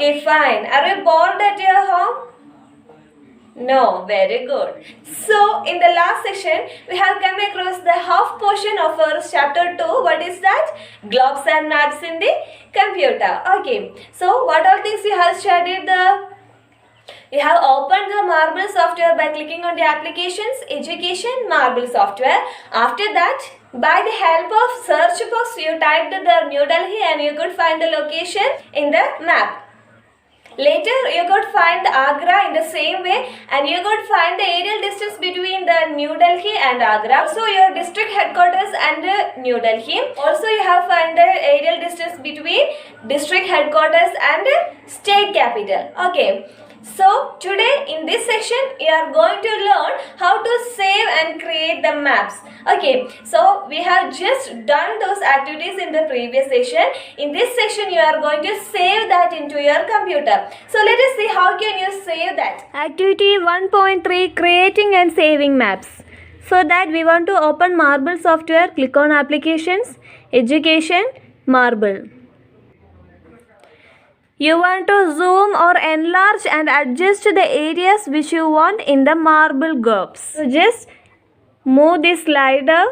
Okay, fine. Are you bored at your home? No, very good. So, in the last session, we have come across the half portion of our chapter 2. What is that? Globes and maps in the computer. Okay. So, what all things you have studied? You have opened the Marble software by clicking on the applications, education, Marble software. After that, by the help of search box, you typed the New Delhi and you could find the location in the map. Later, you could find Agra in the same way and you could find the aerial distance between the New Delhi and Agra. Also, your district headquarters and New Delhi. Also, you have found the aerial distance between district headquarters and state capital. Okay. So, today in this section, you are going to learn how to save and create the maps. Okay, so we have just done those activities in the previous session. In this section, you are going to save that into your computer. So, let us see how can you save that. Activity 1.3 Creating and saving maps. For that, we want to open Marble software. Click on Applications, Education, Marble. You want to zoom or enlarge and adjust the areas which you want in the Marble globes. So just move this slider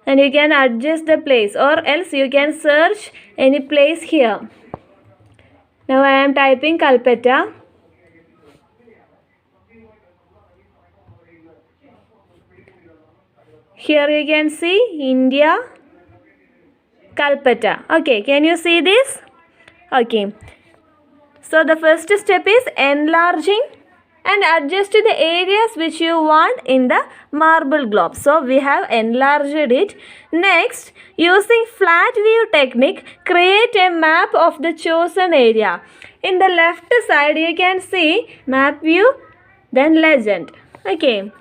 and you can adjust the place, or else you can search any place here. Now I am typing Kalpetta. Here you can see India, Kalpetta. Okay, can you see this? Okay. So the first step is enlarging and adjust the areas which you want in the Marble globe. So we have enlarged it. Next, using flat view technique, create a map of the chosen area. In the left side you can see map view, then legend. Okay.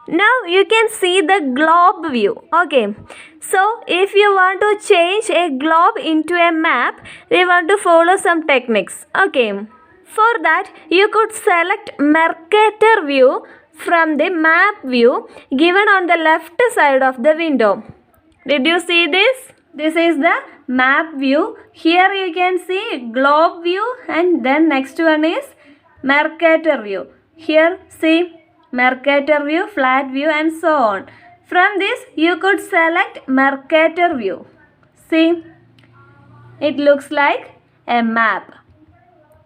Now you can see the globe view. Okay. So if you want to change a globe into a map, we want to follow some techniques. Okay. For that, you could select Mercator view from the map view given on the left side of the window. Did you see this? This is the map view. Here you can see globe view and then next one is Mercator view. Here see Mercator view, flat view and so on. From this you could select Mercator view. See, it looks like a map.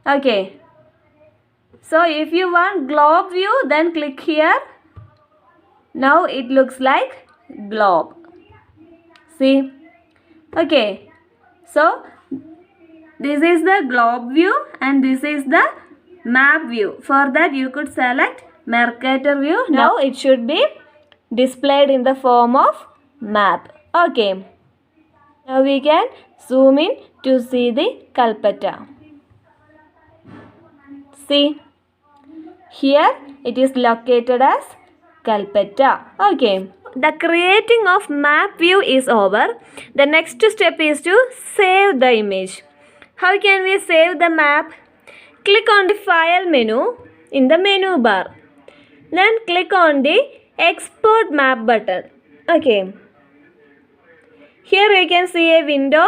Okay. So if you want globe view, then click here. Now it looks like globe. See. Okay. So this is the globe view and this is the map view. For that you could select Mercator view. Now it should be displayed in the form of map. Okay. Now we can zoom in to see the Kalpetta. See. Here it is located as Kalpetta. Okay. The creating of map view is over. The next step is to save the image. How can we save the map? Click on the file menu in the menu bar. Then click on the export map button. Okay. Here you can see a window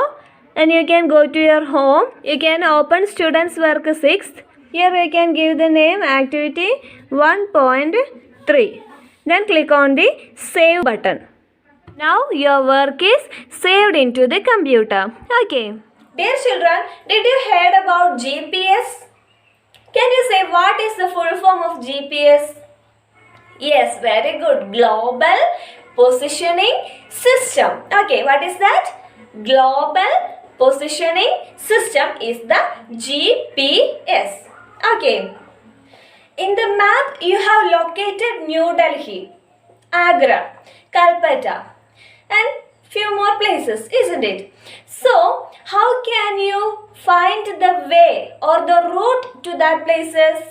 and you can go to your home. You can open students work 6th. Here you can give the name activity 1.3. Then click on the save button. Now your work is saved into the computer. Okay. Dear children, did you heard about GPS? Can you say what is the full form of GPS? Yes, very good. Global Positioning System. Okay, what is that? Global Positioning System is the GPS. Okay. In the map, you have located New Delhi, Agra, Calcutta, and few more places, isn't it? So, how can you find the way or the route to that places?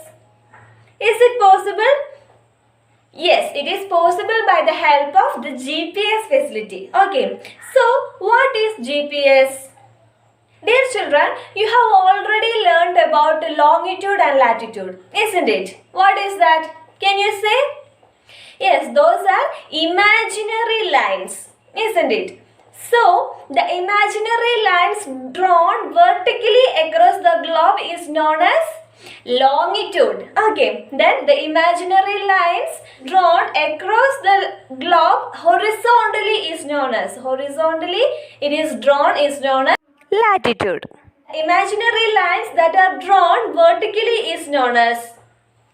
Is it possible? Yes, it is possible by the help of the GPS facility. Okay, so what is GPS? Dear children, you have already learned about longitude and latitude, isn't it? What is that? Can you say? Yes, those are imaginary lines, isn't it? So, the imaginary lines drawn vertically across the globe is known as longitude. Okay, then the imaginary lines drawn across the globe horizontally is known as latitude. Imaginary lines that are drawn vertically is known as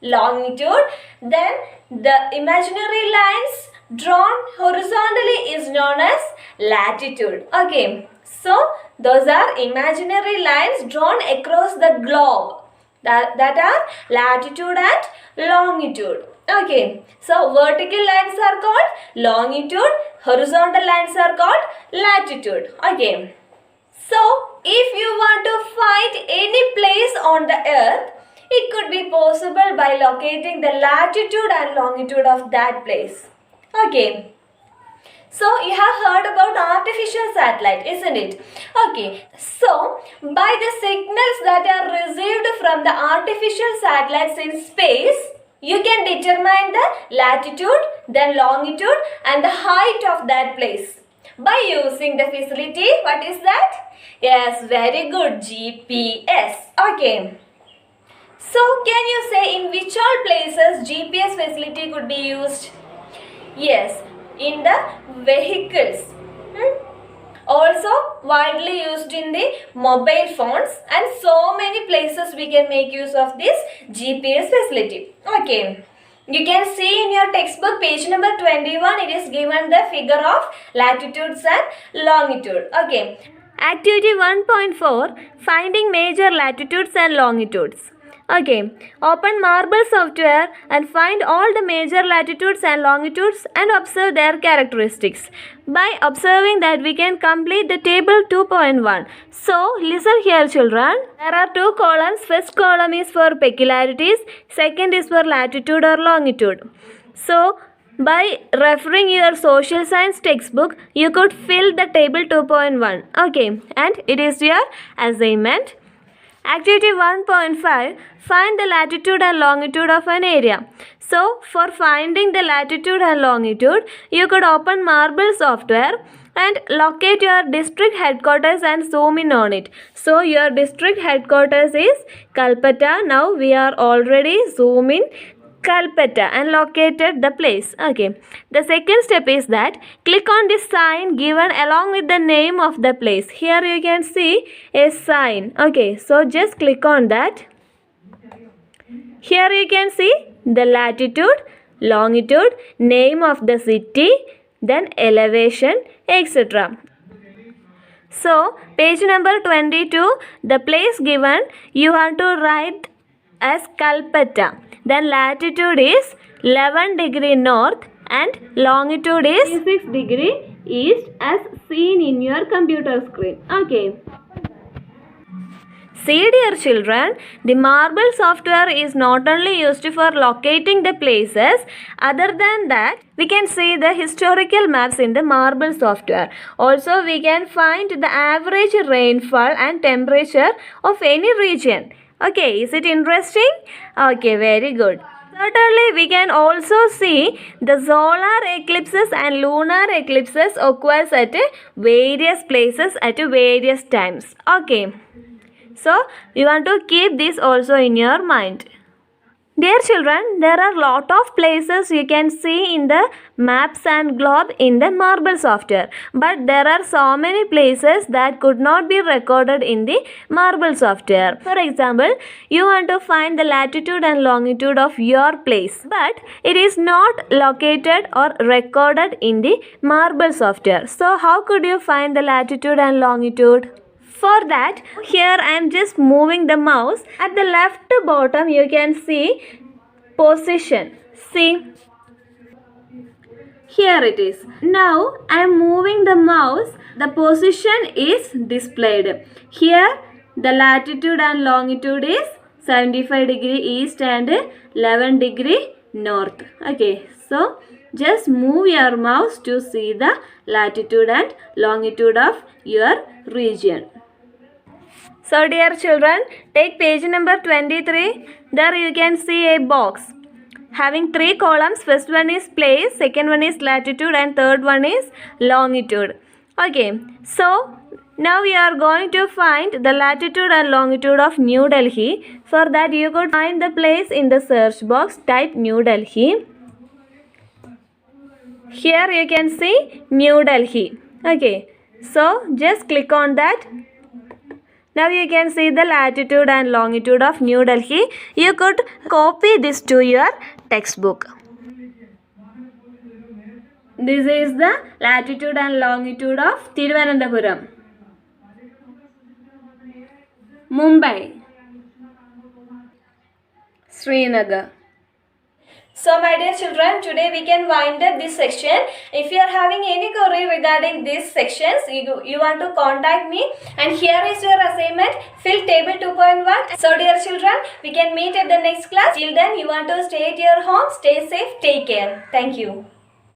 longitude. Then the imaginary lines drawn horizontally is known as latitude. Okay, so those are imaginary lines drawn across the globe that are latitude and longitude. Okay, so vertical lines are called longitude, horizontal lines are called latitude. Okay, so if you want to find any place on the earth, it could be possible by locating the latitude and longitude of that place. Okay, so you have heard about artificial satellite, isn't it? Okay, so by the signals that are received from the artificial satellites in space, you can determine the latitude, then longitude and the height of that place by using the facility. What is that? Yes, very good, GPS. Okay, so can you say in which all places GPS facility could be used? Yes, in the vehicles. Also widely used in the mobile phones, and so many places we can make use of this GPS facility. Okay, you can see in your textbook page number 21, it is given the figure of latitudes and longitude. Okay, Activity 1.4, finding major latitudes and longitudes. Okay, open Marble software and find all the major latitudes and longitudes and observe their characteristics. By observing that, we can complete the table 2.1. So, listen here children. There are two columns. First column is for peculiarities. Second is for latitude or longitude. So, by referring your social science textbook, you could fill the table 2.1. Okay, and it is your assignment. Activity 1.5, find the latitude and longitude of an area. So, for finding the latitude and longitude, you could open Marble software and locate your district headquarters and zoom in on it. So, your district headquarters is Kalpata. Now, we are already zoom in Kalpata and located the place. Okay. The second step is that click on the sign given along with the name of the place. Here you can see a sign. Okay. So just click on that. Here you can see the latitude, longitude, name of the city, then elevation, etc. So page number 22, the place given you have to write as Kalpata. Then latitude is 11 degree north and longitude is 6 degree east as seen in your computer screen. Okay. See dear children, the Marble software is not only used for locating the places, other than that, we can see the historical maps in the Marble software. Also, we can find the average rainfall and temperature of any region. Okay, is it interesting? Okay, very good. Certainly, we can also see the solar eclipses and lunar eclipses occurs at various places at various times. Okay, so you want to keep this also in your mind. Dear children, there are lot of places you can see in the maps and globe in the Marble software. But there are so many places that could not be recorded in the Marble software. For example, you want to find the latitude and longitude of your place. But it is not located or recorded in the Marble software. So how could you find the latitude and longitude? For that, here I am just moving the mouse. At the left bottom, you can see position. See, here it is. Now I am moving the mouse. The position is displayed. Here, the latitude and longitude is 75 degree east and 11 degree north. Okay, so just move your mouse to see the latitude and longitude of your region. So dear children, take page number 23. There you can see a box having 3 columns. First one is place, second one is latitude and third one is longitude. Okay, so now we are going to find the latitude and longitude of New Delhi. For that, you could find the place in the search box, type New Delhi. Here you can see New Delhi. Okay, so just click on that. Now you can see the latitude and longitude of New Delhi. You could copy this to your textbook. This is the latitude and longitude of Thiruvananthapuram, Mumbai, Srinagar. So my dear children, today we can wind up this section. If you are having any query regarding these sections, you want to contact me, and here is your assignment. Fill table 2.1. So dear children, we can meet at the next class. Till then, you want to stay at your home, stay safe, take care. Thank you.